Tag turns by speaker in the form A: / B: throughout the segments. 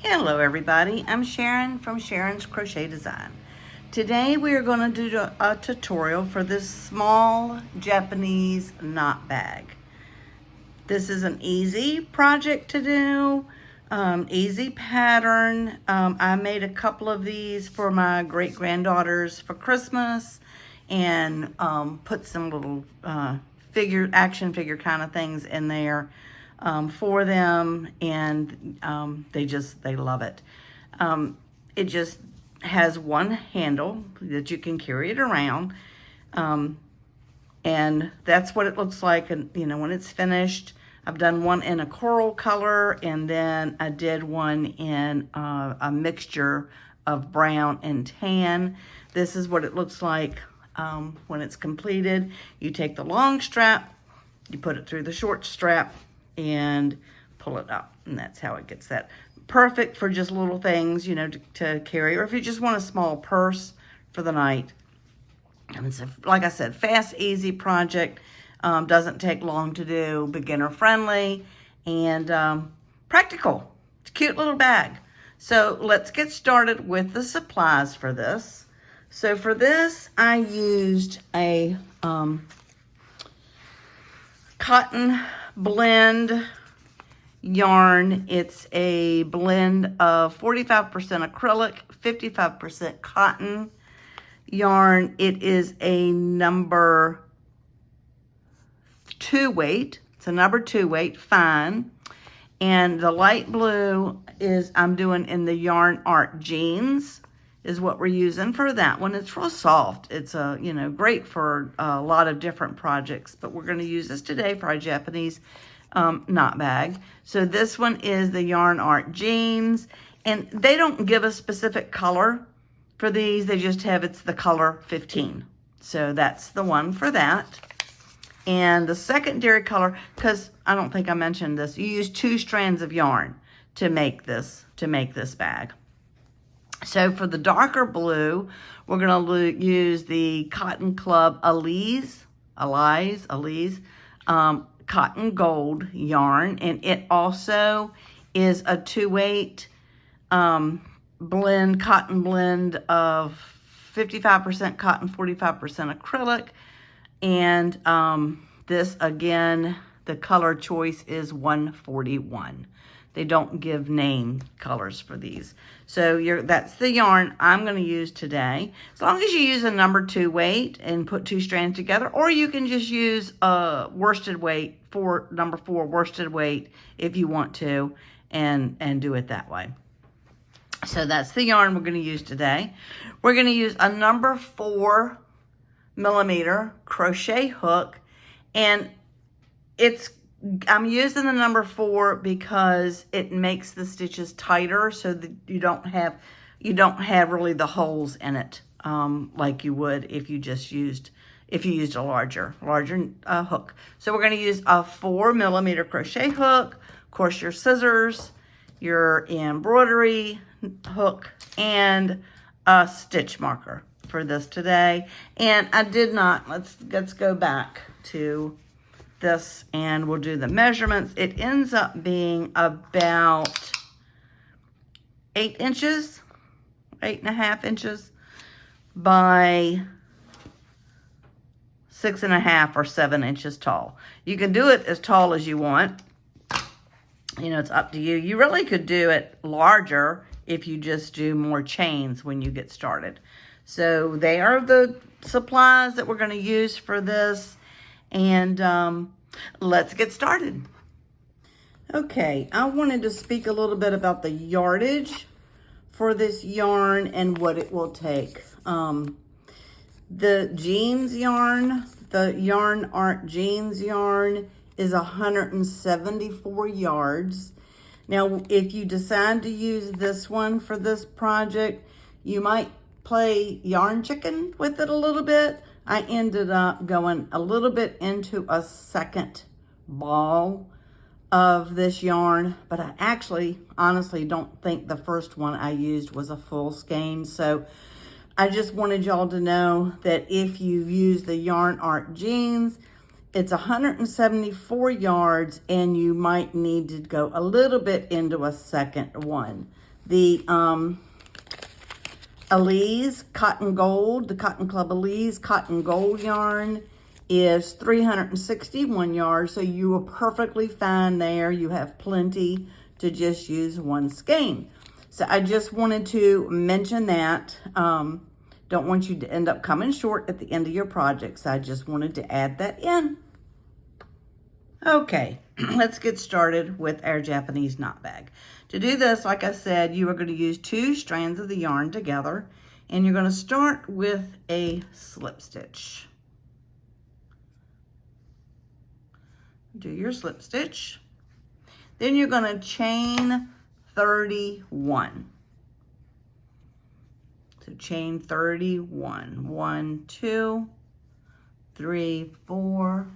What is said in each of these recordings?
A: Hello everybody, I'm Sharon from Sharon's Crochet Design. Today we are going to do a tutorial for this small Japanese knot bag. This is an easy project to do, easy pattern. I made a couple of these for my great-granddaughters for Christmas and put some little action figure kind of things in there for them, and they love it. It just has one handle that you can carry it around, and that's what it looks like. And when it's finished, I've done one in a coral color, and then I did one in a mixture of brown and tan. This is what it looks like when it's completed. You take the long strap, you put it through the short strap, and pull it up, and that's how it gets that. Perfect for just little things, to carry, or if you just want a small purse for the night. And it's, like I said, fast, easy project. Doesn't take long to do, beginner friendly, and practical. It's a cute little bag. So let's get started with the supplies for this. So for this, I used a cotton blend yarn. It's a blend of 45% acrylic, 55% cotton yarn. It is a number 2 weight. It's a number 2 weight, fine. And the light blue is I'm doing in the Yarn Art Jeans is what we're using for that one. It's real soft. It's great for a lot of different projects, but we're going to use this today for our Japanese knot bag. So this one is the Yarn Art Jeans, and they don't give a specific color for these. They just have, it's the color 15. So that's the one for that. And the secondary color, because I don't think I mentioned this, you use 2 strands of yarn to make this bag. So for the darker blue, we're going to use the Cotton Club Elise cotton gold yarn, and it also is a 2 weight cotton blend of 55% cotton, 45% acrylic. And this, again, the color choice is 141. They don't give name colors for these. So that's the yarn I'm going to use today. As long as you use a number 2 weight and put 2 strands together, or you can just use a worsted weight for number 4 worsted weight if you want to, and do it that way. So that's the yarn we're going to use today. We're going to use a number 4 millimeter crochet hook, and I'm using the number 4 because it makes the stitches tighter, so that you don't have really the holes in it like you would if you used a larger hook. So we're going to use a 4 millimeter crochet hook, of course your scissors, your embroidery hook, and a stitch marker for this today. And I did not, let's go back to this and we'll do the measurements. It ends up being about 8 inches, 8.5 inches by 6.5 or 7 inches tall. You can do it as tall as you want. It's up to you. You really could do it larger if you just do more chains when you get started. So they are the supplies that we're going to use for this. And let's get started. Okay, I wanted to speak a little bit about the yardage for this yarn and what it will take. The jeans yarn, the Yarn Art Jeans yarn, is 174 yards. Now, if you decide to use this one for this project, you might play yarn chicken with it a little bit. I ended up going a little bit into a second ball of this yarn, but I actually honestly don't think the first one I used was a full skein. So I just wanted y'all to know that if you use the Yarn Art Jeans, it's 174 yards, and you might need to go a little bit into a second one. The Elise Cotton Gold, the Cotton Club Elise Cotton Gold yarn is 361 yards, so you are perfectly fine there. You have plenty to just use one skein. So I just wanted to mention that. Don't want you to end up coming short at the end of your project, so I just wanted to add that in. Okay, let's get started with our Japanese knot bag. To do this, like I said, you are going to use 2 strands of the yarn together, and you're going to start with a slip stitch. Do your slip stitch. Then you're going to chain 31. So chain 31. 1, 2, 3, 4,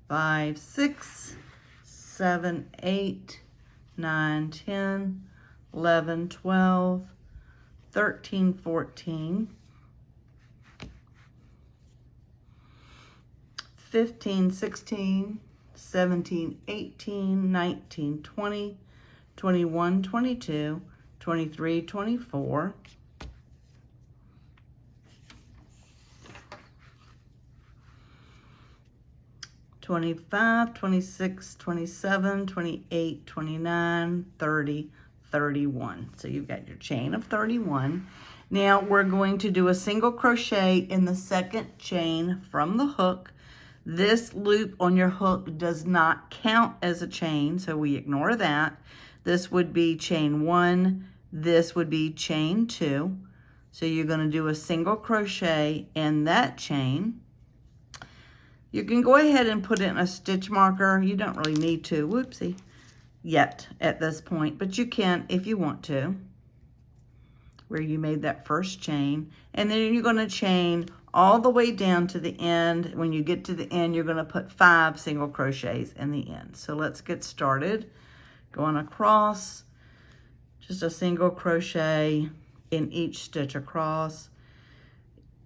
A: 5, 6, 7, 8, 9, 10, 11, 12, 13, 14, 15, 16, 17, 18, 19, 20, 21, 22, 23, 24, 25, 26, 27, 28, 29, 30, 31. So you've got your chain of 31. Now we're going to do a single crochet in the second chain from the hook. This loop on your hook does not count as a chain, so we ignore that. This would be chain 1. This would be chain 2. So you're going to do a single crochet in that chain. You can go ahead and put in a stitch marker. You don't really need to, whoopsie, yet at this point, but you can if you want to, where you made that first chain. And then you're going to chain all the way down to the end. When you get to the end, you're going to put 5 single crochets in the end. So let's get started. Going across, just a single crochet in each stitch across.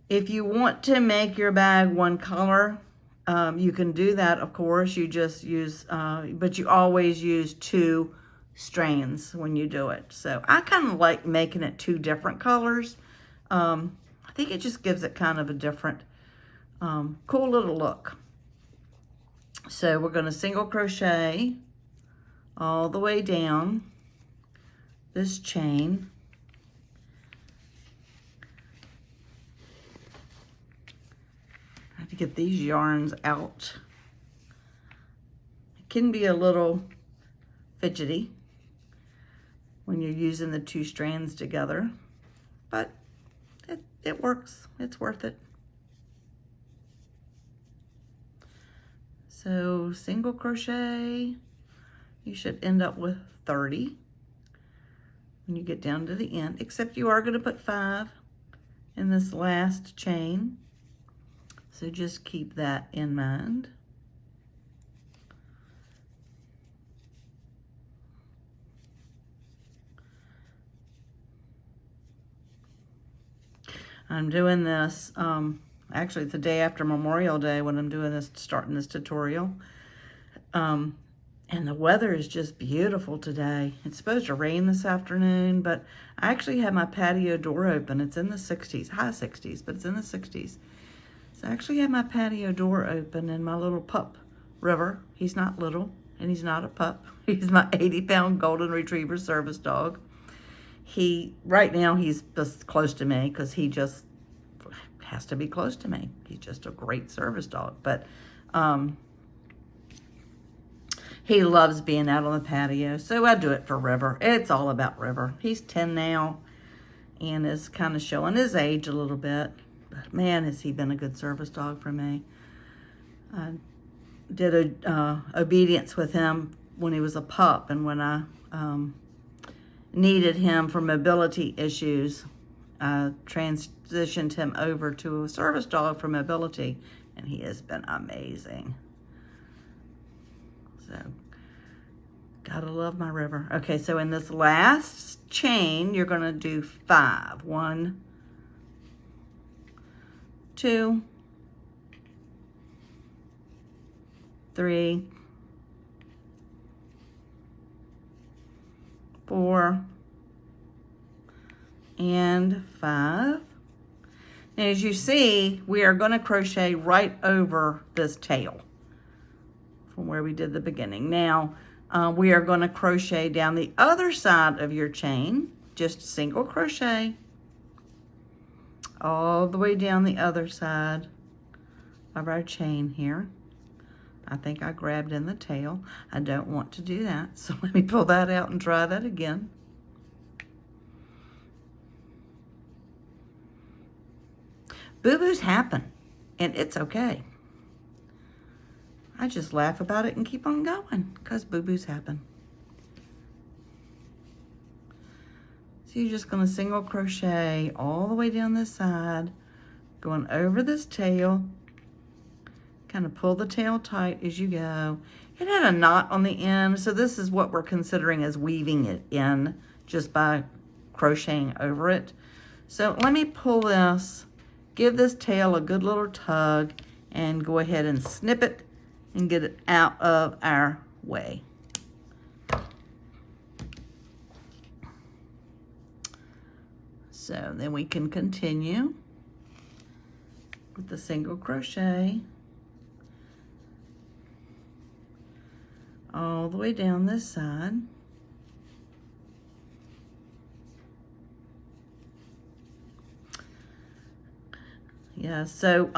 A: If you want to make your bag one color, you can do that, of course. You just use, but you always use 2 strands when you do it. So I kind of like making it 2 different colors. I think it just gives it kind of a different, cool little look. So we're going to single crochet all the way down this chain. To get these yarns out. It can be a little fidgety when you're using the 2 strands together, but it works. It's worth it. So single crochet, you should end up with 30 when you get down to the end, except you are going to put 5 in this last chain. So just keep that in mind. I'm doing this, actually it's the day after Memorial Day when I'm doing this, starting this tutorial. And the weather is just beautiful today. It's supposed to rain this afternoon, but I actually have my patio door open. It's in the 60s, high 60s, but it's in the 60s. So I actually have my patio door open, and my little pup, River, he's not little, and he's not a pup. He's my 80-pound golden retriever service dog. Right now, he's just close to me because he just has to be close to me. He's just a great service dog. But he loves being out on the patio, so I do it for River. It's all about River. He's 10 now and is kind of showing his age a little bit. But man, has he been a good service dog for me. I did obedience with him when he was a pup, and when I needed him for mobility issues, I transitioned him over to a service dog for mobility, and he has been amazing. So, gotta love my River. Okay, so in this last chain, you're gonna do 5. 1, 2, 3, 4, and 5. And as you see, we are going to crochet right over this tail from where we did the beginning. Now, we are going to crochet down the other side of your chain, just single crochet all the way down the other side of our chain here. I think I grabbed in the tail. I don't want to do that, so let me pull that out and try that again. Boo-boos happen, and it's okay. I just laugh about it and keep on going, because boo-boos happen. So you're just going to single crochet all the way down this side, going over this tail, kind of pull the tail tight as you go. It had a knot on the end, so this is what we're considering as weaving it in just by crocheting over it. So let me pull this, give this tail a good little tug, and go ahead and snip it and get it out of our way. So then we can continue with the single crochet all the way down this side. Yeah, so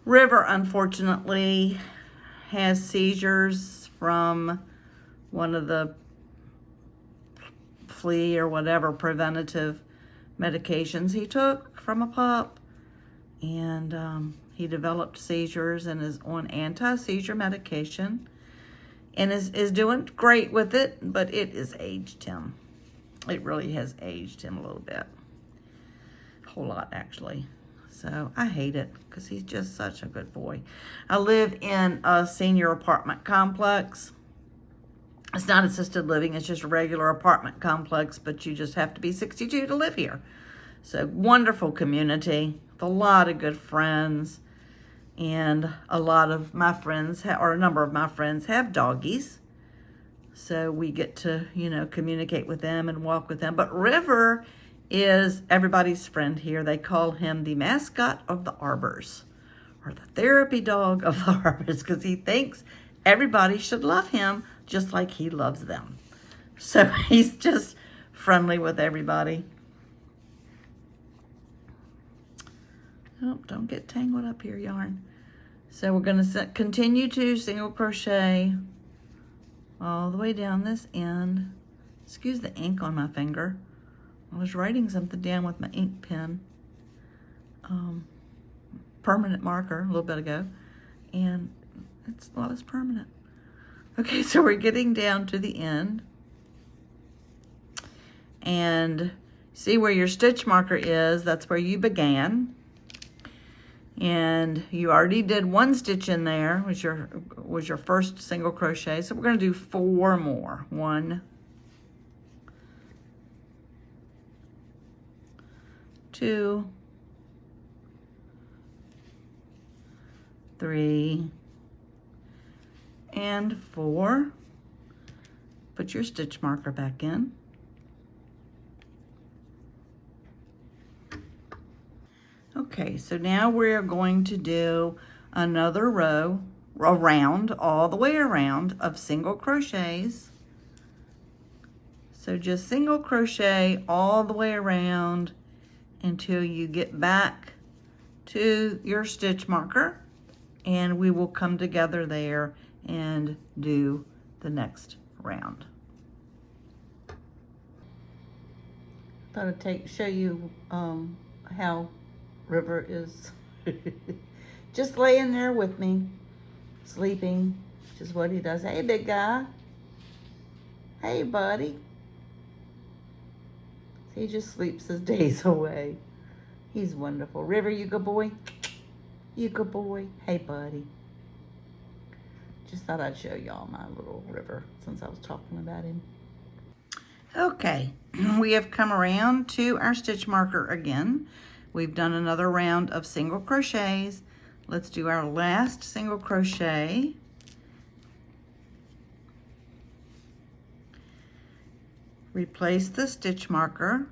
A: River unfortunately has seizures from one of the flea or whatever preventative medications he took from a pup, and he developed seizures and is on anti-seizure medication and is doing great with it, but it has aged him. It really has aged him a little bit. A whole lot, actually. So I hate it because he's just such a good boy. I live in a senior apartment complex. It's not assisted living, it's just a regular apartment complex, but you just have to be 62 to live here. So wonderful community, with a lot of good friends. And a lot of my friends, or a number of my friends, have doggies. So we get to, you know, communicate with them and walk with them. But River is everybody's friend here. They call him the mascot of the arbors, or the therapy dog of the arbors, because he thinks everybody should love him just like he loves them. So he's just friendly with everybody. Oh, don't get tangled up here, yarn. So we're going to continue to single crochet all the way down this end. Excuse the ink on my finger. I was writing something down with my ink pen, permanent marker, a little bit ago, and it's permanent. Okay, so we're getting down to the end, and see where your stitch marker is. That's where you began, and you already did one stitch in there, was your first single crochet. So we're going to do 4 more. 1, 2, 3, and 4. Put your stitch marker back in. Okay, so now we're going to do another row around, all the way around, of single crochets. So just single crochet all the way around until you get back to your stitch marker, and we will come together there and do the next round. Thought I'd show you how River is just laying there with me, sleeping, which is what he does. Hey, big guy. Hey, buddy. He just sleeps his days away. He's wonderful. River, you good boy? You good boy? Hey, buddy. Just thought I'd show y'all my little River since I was talking about him. Okay, we have come around to our stitch marker again. We've done another round of single crochets. Let's do our last single crochet. replace the stitch marker.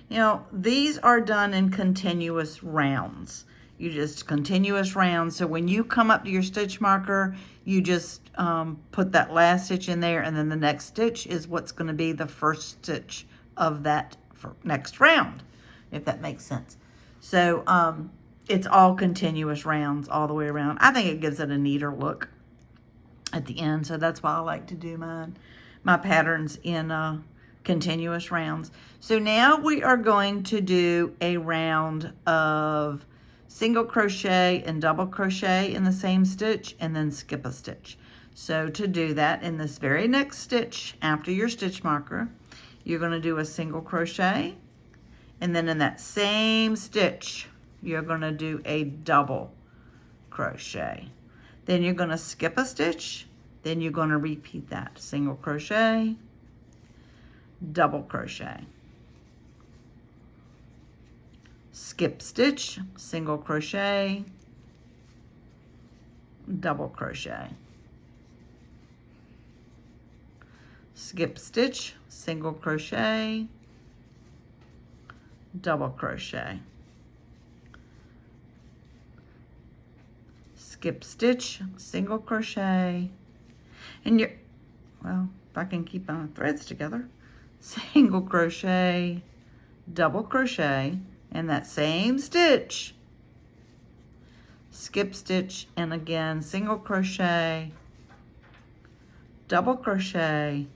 A: You know, these are done in continuous rounds. You just continuous rounds. So when you come up to your stitch marker, you just put that last stitch in there, and then the next stitch is what's going to be the first stitch of that next round, if that makes sense. So it's all continuous rounds all the way around. I think it gives it a neater look at the end, so that's why I like to do my patterns in continuous rounds. So now we are going to do a round of single crochet and double crochet in the same stitch, and then skip a stitch. So to do that, in this very next stitch after your stitch marker, you're going to do a single crochet, and then in that same stitch you're going to do a double crochet. Then you're going to skip a stitch, then you're going to repeat that. Single crochet, double crochet, skip stitch, single crochet, double crochet, skip stitch, single crochet, double crochet, skip stitch, single crochet, and you're, well, if I can keep my threads together, single crochet, double crochet, and that same stitch, skip stitch, and again single crochet, double crochet,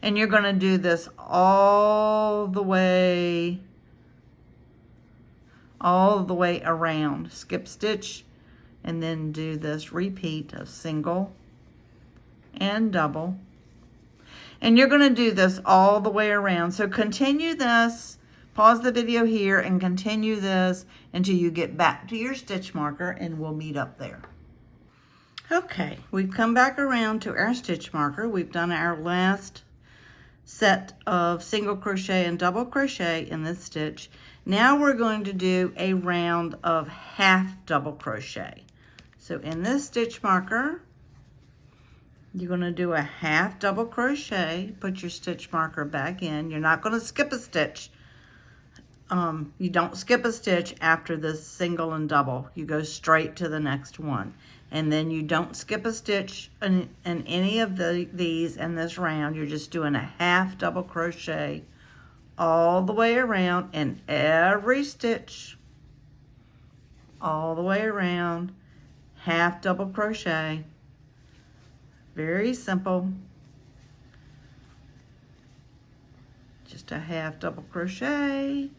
A: and you're going to do this all the way around. Skip stitch, and then do this repeat of single and double, and you're going to do this all the way around. So continue this, pause the video here and continue this until you get back to your stitch marker, and we'll meet up there. Okay, we've come back around to our stitch marker. We've done our last set of single crochet and double crochet in this stitch. Now we're going to do a round of half double crochet. So in this stitch marker, you're going to do a half double crochet, put your stitch marker back in. You're not going to skip a stitch. You don't skip a stitch after this single and double. You go straight to the next one. And then you don't skip a stitch in any of these in this round. You're just doing a half double crochet all the way around in every stitch, all the way around, half double crochet. Very simple. Just a half double crochet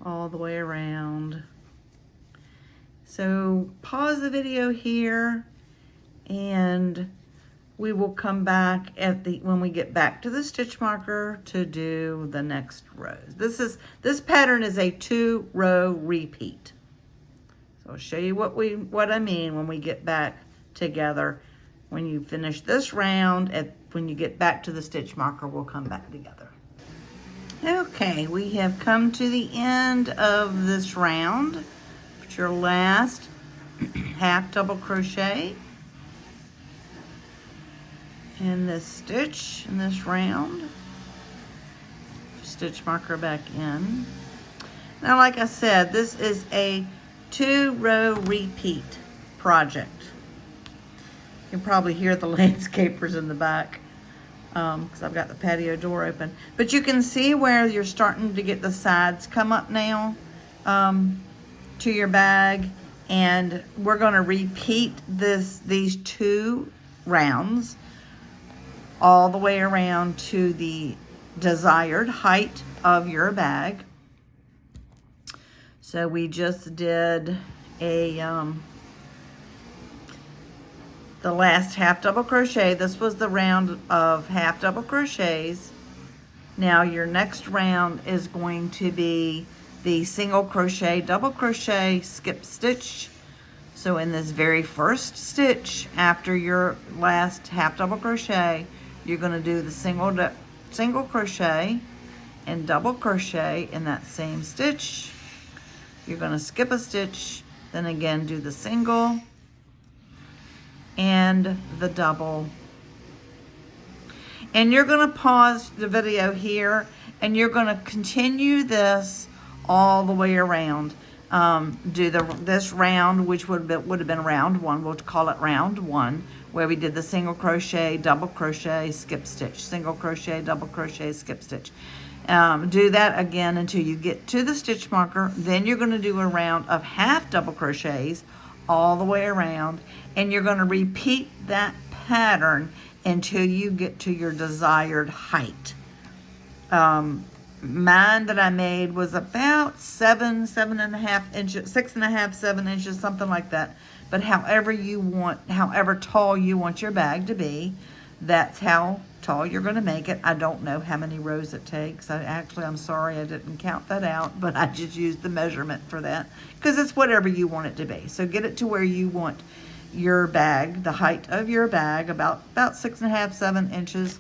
A: all the way around. So pause the video here, and we will come back when we get back to the stitch marker to do the next rows. This pattern is a 2-row repeat. So I'll show you what I mean when we get back together. When you finish this round, when you get back to the stitch marker, we'll come back together. Okay, we have come to the end of this round. Put your last half double crochet in this stitch in this round. Stitch marker back in. Now, like I said, this is a 2-row repeat project. You can probably hear the landscapers in the back because I've got the patio door open. But you can see where you're starting to get the sides come up now to your bag. And we're going to repeat these 2 rounds all the way around to the desired height of your bag. So we just did the last half double crochet. This was the round of half double crochets. Now your next round is going to be the single crochet, double crochet, skip stitch. So in this very first stitch after your last half double crochet, you're going to do the single crochet and double crochet in that same stitch. You're going to skip a stitch, then again do the single and the double. And you're going to pause the video here, and you're going to continue this all the way around. Do this round, which would have been round 1. We'll call it round 1, where we did the single crochet, double crochet, skip stitch, single crochet, double crochet, skip stitch. Do that again until you get to the stitch marker. Then you're going to do a round of half double crochets all the way around, and you're going to repeat that pattern until you get to your desired height. Mine that I made was about 7.5 inches, 6.5, 7 inches, something like that. But however tall you want your bag to be, that's how tall you're going to make it. I don't know how many rows it takes. I'm sorry I didn't count that out, but I just used the measurement for that because it's whatever you want it to be. So get it to where you want your bag, the height of your bag, about 6.5, 7 inches,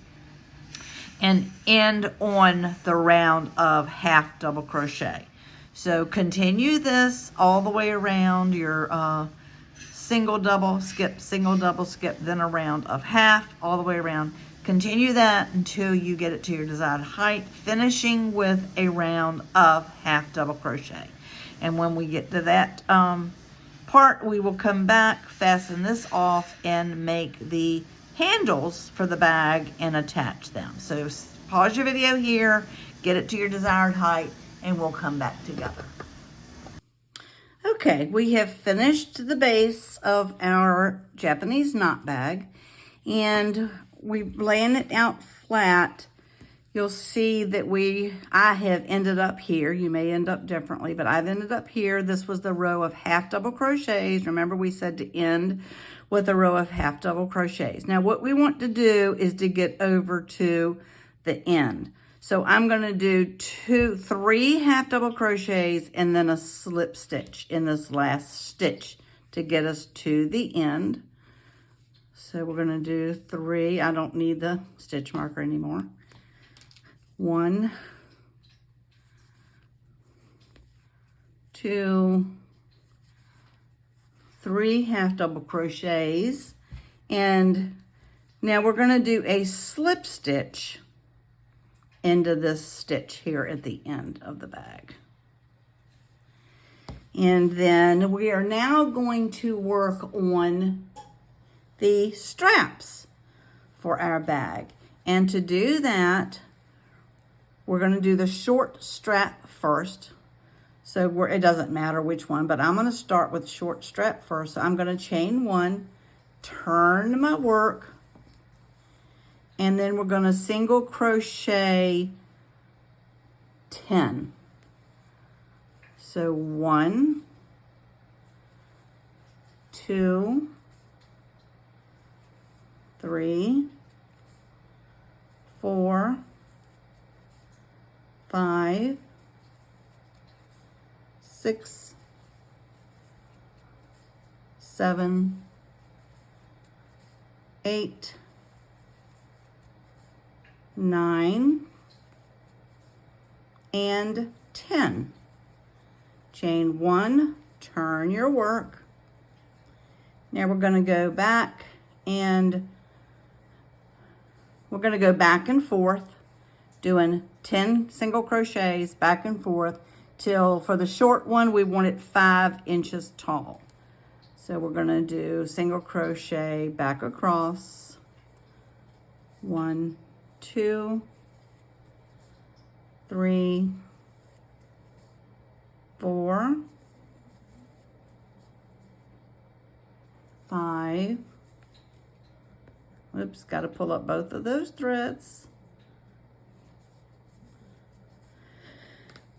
A: and end on the round of half double crochet. So continue this all the way around your single double skip, then a round of half all the way around. Continue that until you get it to your desired height, finishing with a round of half double crochet. And when we get to that part, we will come back, fasten this off, and make the handles for the bag and attach them. So pause your video here, get it to your desired height, and we'll come back together. Okay, we have finished the base of our Japanese knot bag, and we laying it out flat. You'll see that I have ended up here. You may end up differently, but I've ended up here. This was the row of half double crochets. Remember, we said to end with a row of half double crochets. Now, what we want to do is to get over to the end. So I'm going to do 3 half double crochets and then a slip stitch in this last stitch to get us to the end. So we're going to do 3. I don't need the stitch marker anymore. 1, 2, 3 half double crochets, and now we're going to do a slip stitch into this stitch here at the end of the bag. And then we are now going to work on the straps for our bag. And to do that, we're going to do the short strap first. So it doesn't matter which one, but I'm going to start with short strap first. So I'm going to chain 1, turn my work, and then we're going to single crochet 10. So 1, 2, 3, 4, 5, 6, 7, 8, 9, and 10. Chain 1, turn your work. Now we're going to go back, and we're going to go back and forth doing 10 single crochets back and forth till, for the short one, we want it 5 inches tall. So we're going to do single crochet back across, 1, 2, 3, 4, 5. Oops, got to pull up both of those threads.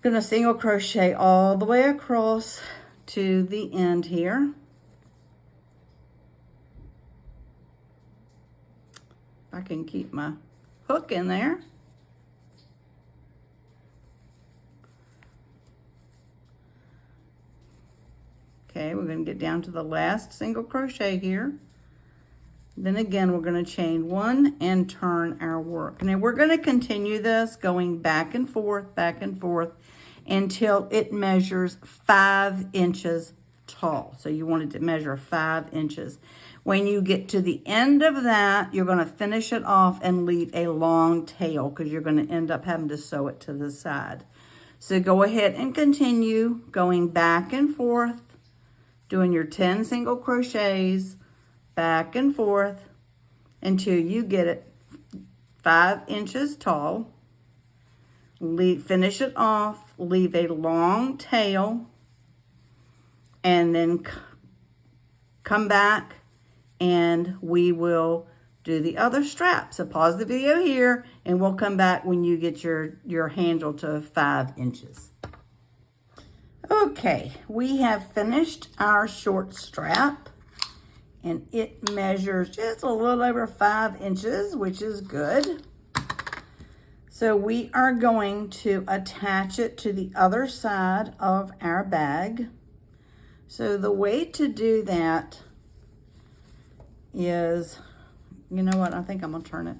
A: Gonna single crochet all the way across to the end here. I can keep my hook in there. Okay, we're going to get down to the last single crochet here. Then again, we're going to chain 1 and turn our work. Now we're going to continue this going back and forth until it measures 5 inches tall. So you want it to measure 5 inches. When you get to the end of that, you're going to finish it off and leave a long tail because you're going to end up having to sew it to the side. So go ahead and continue going back and forth, doing your 10 single crochets back and forth until you get it 5 inches tall. Finish it off, leave a long tail, and then come back and we will do the other strap. So pause the video here and we'll come back when you get your handle to 5 inches. Okay, we have finished our short strap and it measures just a little over 5 inches, which is good. So we are going to attach it to the other side of our bag. So the way to do that is, you know what, I think I'm gonna turn it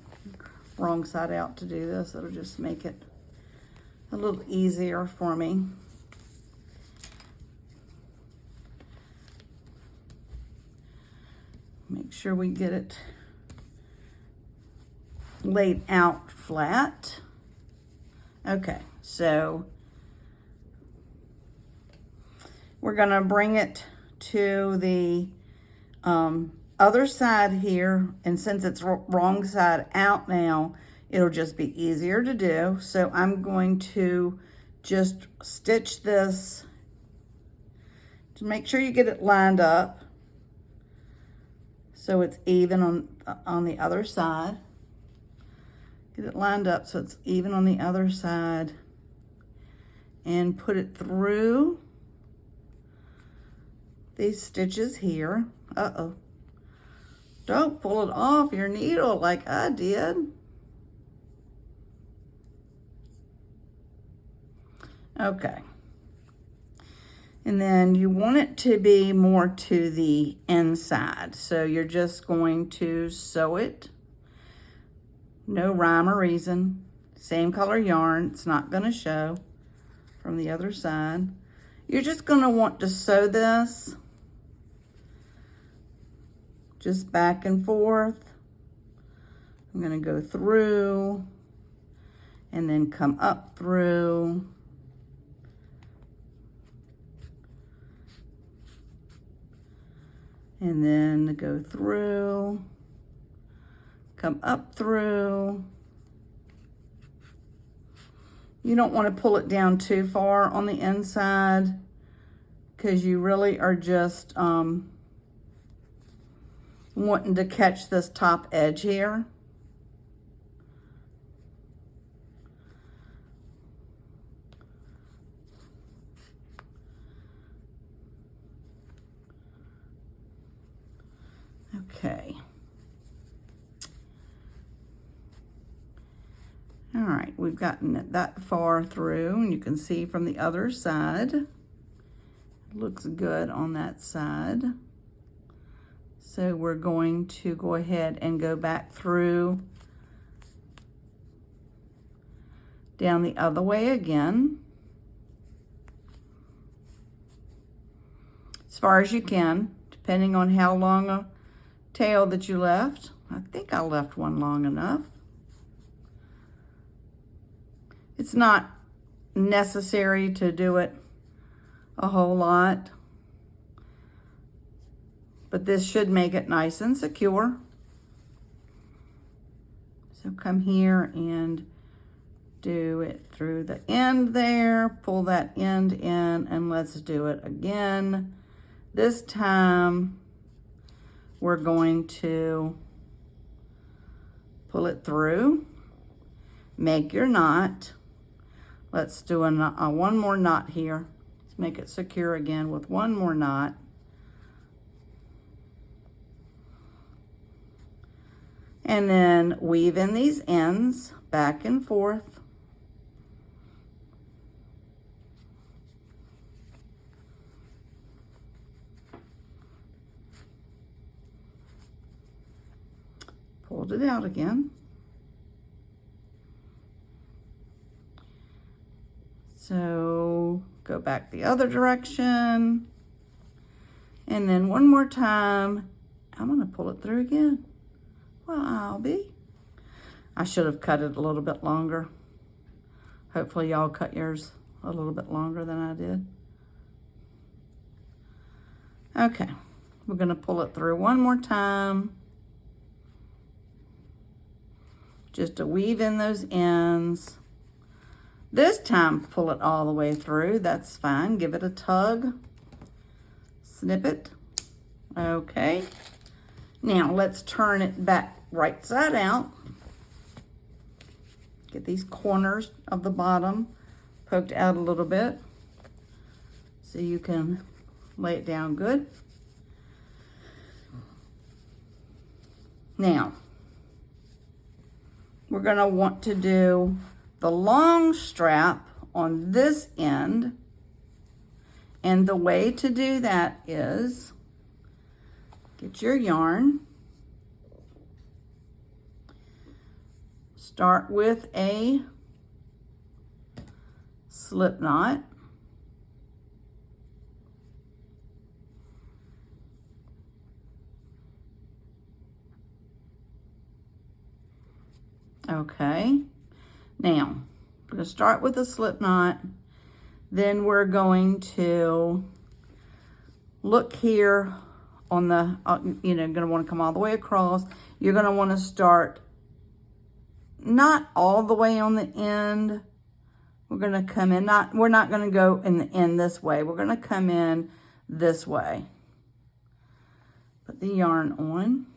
A: wrong side out to do this. It'll just make it a little easier for me. Make sure we get it laid out flat. Okay, so we're gonna bring it to the other side here, and since it's wrong side out now, it'll just be easier to do. So I'm going to just stitch this to make sure you get it lined up so it's even on the other side. Get it lined up so it's even on the other side and put it through these stitches here. Uh-oh. Don't pull it off your needle like I did. Okay. And then you want it to be more to the inside. So you're just going to sew it. No rhyme or reason. Same color yarn. It's not going to show from the other side. You're just going to want to sew this just back and forth. I'm going to go through and then come up through. And then go through, come up through. You don't want to pull it down too far on the inside because you really are just wanting to catch this top edge here. Okay. All right, we've gotten it that far through, and you can see from the other side, it looks good on that side. So we're going to go ahead and go back through down the other way again, as far as you can, depending on how long a tail that you left. I think I left one long enough. It's not necessary to do it a whole lot, but this should make it nice and secure. So come here and do it through the end there, pull that end in, and let's do it again. This time we're going to pull it through, make your knot. Let's do one more knot here. Let's make it secure again with one more knot. And then weave in these ends back and forth. Pulled it out again. So go back the other direction. And then one more time I'm gonna pull it through again. Well, I'll be. I should have cut it a little bit longer. Hopefully y'all cut yours a little bit longer than I did. Okay, we're gonna pull it through one more time. Just to weave in those ends. This time, pull it all the way through. That's fine. Give it a tug. Snip it. Okay. Now, let's turn it back right side out. Get these corners of the bottom poked out a little bit so you can lay it down good. Now, we're going to want to do the long strap on this end. And the way to do that is get your yarn. Start with a slip knot. Okay, now we're going to start with a slip knot. Then we're going to look here on the, you're going to want to come all the way across. You're going to want to start not all the way on the end. We're going to come in, we're not going to go in the end this way. We're going to come in this way. Put the yarn on.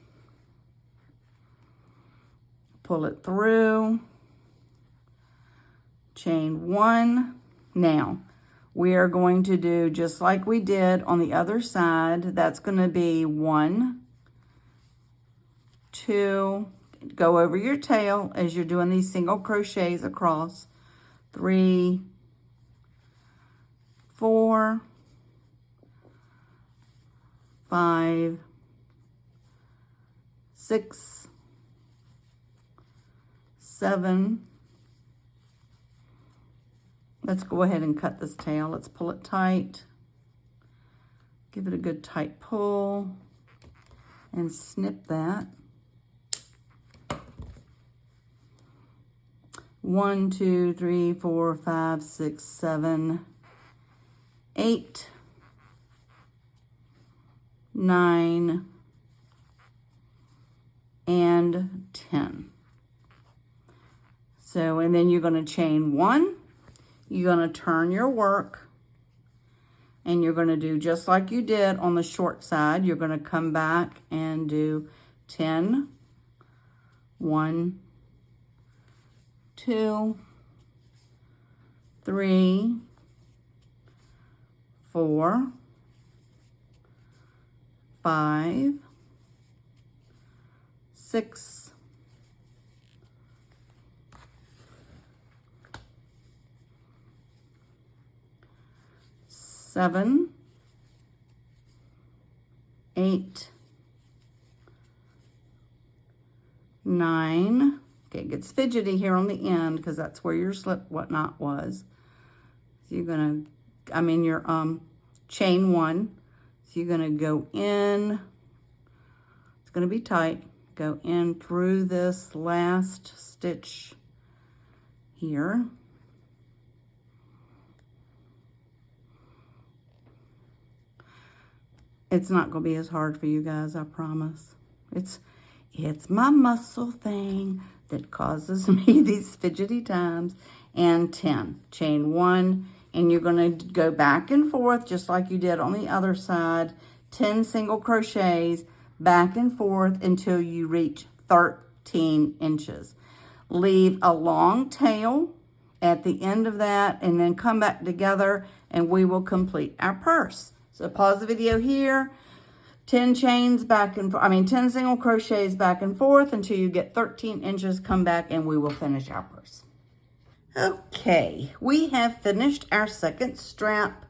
A: Pull it through, chain one. Now, we are going to do just like we did on the other side. That's going to be 1, 2, go over your tail as you're doing these single crochets across, 3, 4, 5, 6, 7. Let's go ahead and cut this tail. Let's pull it tight. Give it a good tight pull and snip that. 1, 2, 3, 4, 5, 6, 7, 8, 9, and 10. So, and then you're going to chain 1. You're going to turn your work, and you're going to do just like you did on the short side. You're going to come back and do 10, 1, 2, 3, 4, 5, 6, 7, 8, 9. Okay, it gets fidgety here on the end because that's where your slip whatnot was. So you're gonna, your chain 1. So you're gonna go in. It's gonna be tight. Go in through this last stitch here. It's not going to be as hard for you guys, I promise. It's my muscle thing that causes me these fidgety times. And 10. Chain 1, and you're going to go back and forth just like you did on the other side. 10 single crochets back and forth until you reach 13 inches. Leave a long tail at the end of that, and then come back together, and we will complete our purse. So pause the video here, 10 chains back and 10 single crochets back and forth until you get 13 inches, come back and we will finish our purse. Okay, we have finished our second strap,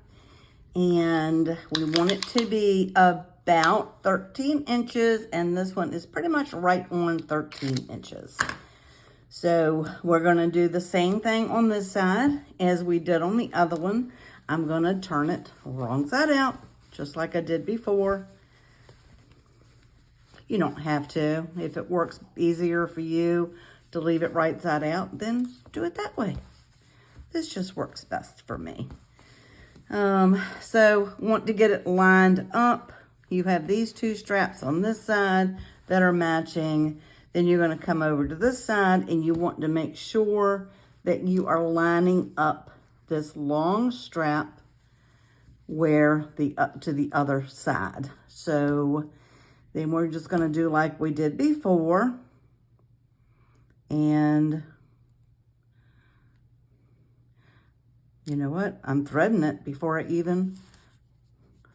A: and we want it to be about 13 inches, and this one is pretty much right on 13 inches. So we're gonna do the same thing on this side as we did on the other one. I'm going to turn it wrong side out, just like I did before. You don't have to. If it works easier for you to leave it right side out, then do it that way. This just works best for me. So want to get it lined up. You have these two straps on this side that are matching. Then you're going to come over to this side and you want to make sure that you are lining up this long strap where to the other side. So then we're just going to do like we did before. And you know what? I'm threading it before I even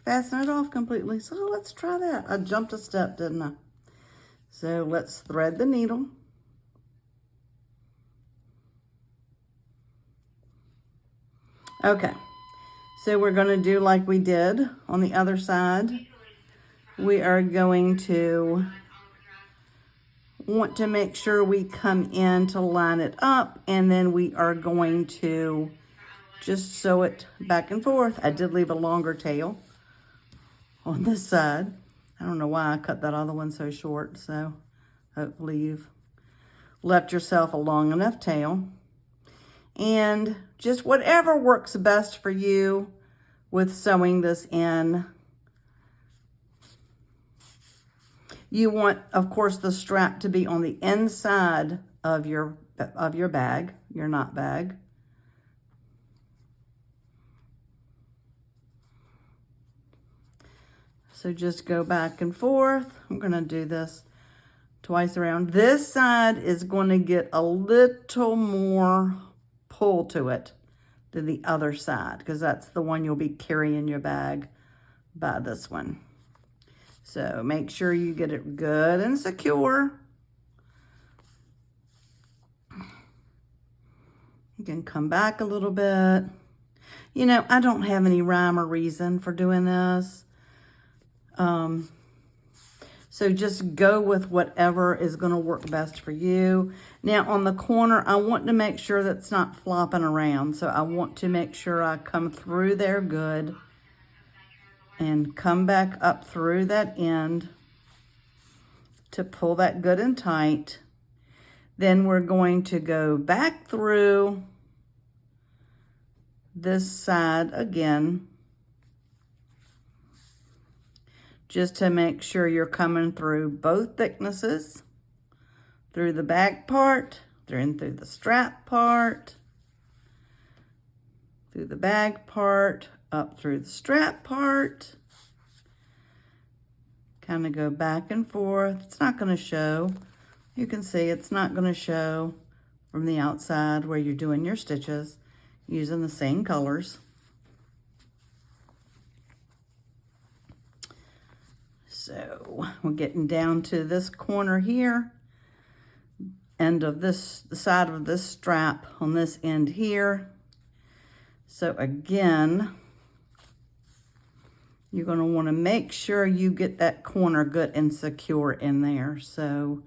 A: fasten it off completely. So let's try that. I jumped a step, didn't I? So let's thread the needle. Okay. So we're going to do like we did on the other side. We are going to want to make sure we come in to line it up, and then we are going to just sew it back and forth. I did leave a longer tail on this side. I don't know why I cut that other one so short, so hopefully you've left yourself a long enough tail. And just whatever works best for you with sewing this in. You want, of course, the strap to be on the inside of your bag, your knot bag. So just go back and forth. I'm going to do this twice around. This side is going to get a little more pull to it than the other side, because that's the one you'll be carrying your bag by this one. So make sure you get it good and secure. You can come back a little bit. You know, I don't have any rhyme or reason for doing this. So just go with whatever is going to work best for you. Now on the corner, I want to make sure that's not flopping around. So I want to make sure I come through there good and come back up through that end to pull that good and tight. Then we're going to go back through this side again, just to make sure you're coming through both thicknesses, through the back part, through the strap part, through the bag part, up through the strap part. Kind of go back and forth. It's not going to show. You can see it's not going to show from the outside where you're doing your stitches using the same colors. So we're getting down to this corner here, end of this, the side of this strap on this end here. So again, you're going to want to make sure you get that corner good and secure in there. So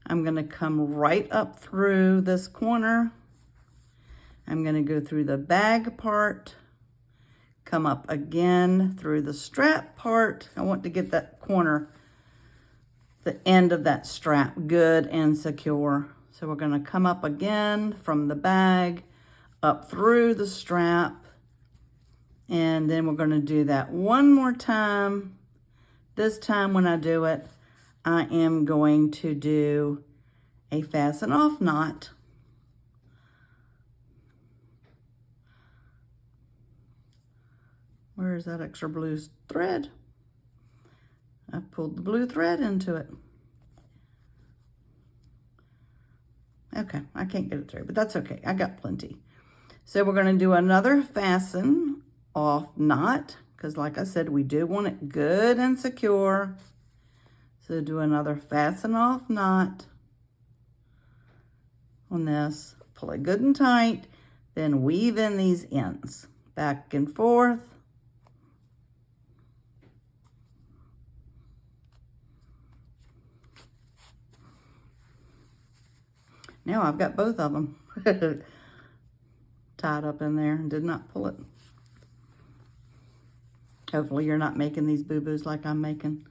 A: I'm going to come right up through this corner. I'm going to go through the bag part, come up again through the strap part. I want to get that corner, the end of that strap, good and secure. So we're going to come up again from the bag, up through the strap, and then we're going to do that one more time. This time when I do it, I am going to do a fasten off knot. Where is that extra blue thread? I've pulled the blue thread into it. Okay, I can't get it through, but that's okay. I got plenty. So we're going to do another fasten off knot, because like I said, we do want it good and secure. So do another fasten off knot on this. Pull it good and tight, then weave in these ends, back and forth. Now I've got both of them tied up in there and did not pull it. Hopefully you're not making these boo-boos like I'm making.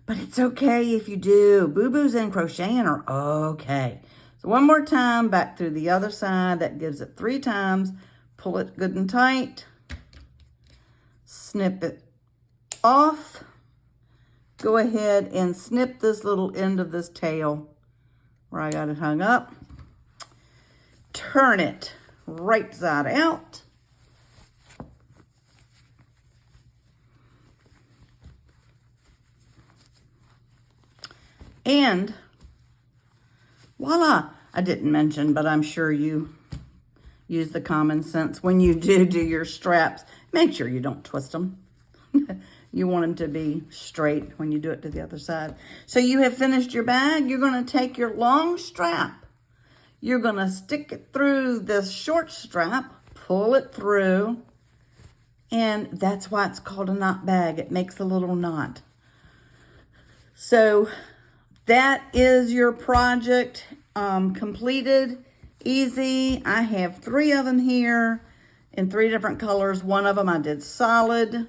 A: but it's okay if you do. Boo-boos in crocheting are okay. So one more time, back through the other side. That gives it 3 times. Pull it good and tight. Snip it off. Go ahead and snip this little end of this tail where I got it hung up. Turn it right side out. And voila! I didn't mention, but I'm sure you use the common sense. When you do your straps, make sure you don't twist them. You want them to be straight when you do it to the other side. So you have finished your bag. You're going to take your long strap. You're going to stick it through this short strap, pull it through, and that's why it's called a knot bag. It makes a little knot. So that is your project completed. Easy. I have 3 of them here in 3 different colors. One of them I did solid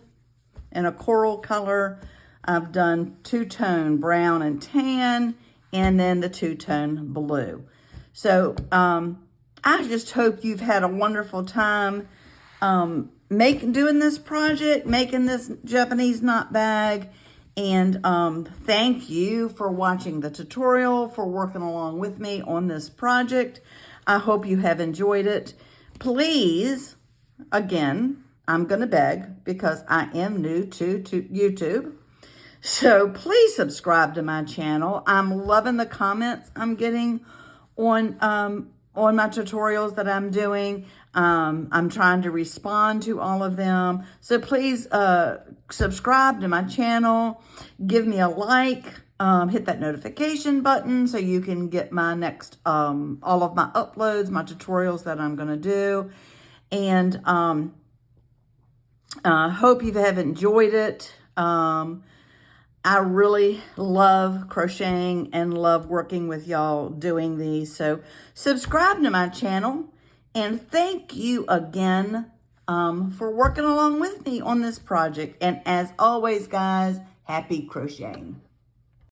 A: in a coral color. I've done 2-tone brown and tan, and then the 2-tone blue. So I just hope you've had a wonderful time doing this project, making this Japanese knot bag. And thank you for watching the tutorial, for working along with me on this project. I hope you have enjoyed it. Please, again, I'm going to beg because I am new to YouTube. So please subscribe to my channel. I'm loving the comments I'm getting on my tutorials that I'm doing. I'm trying to respond to all of them. So please subscribe to my channel. Give me a like. Hit that notification button so you can get my next, all of my uploads, my tutorials that I'm going to do. And hope you have enjoyed it. I really love crocheting and love working with y'all doing these. So subscribe to my channel. And thank you again for working along with me on this project. And as always, guys, happy crocheting.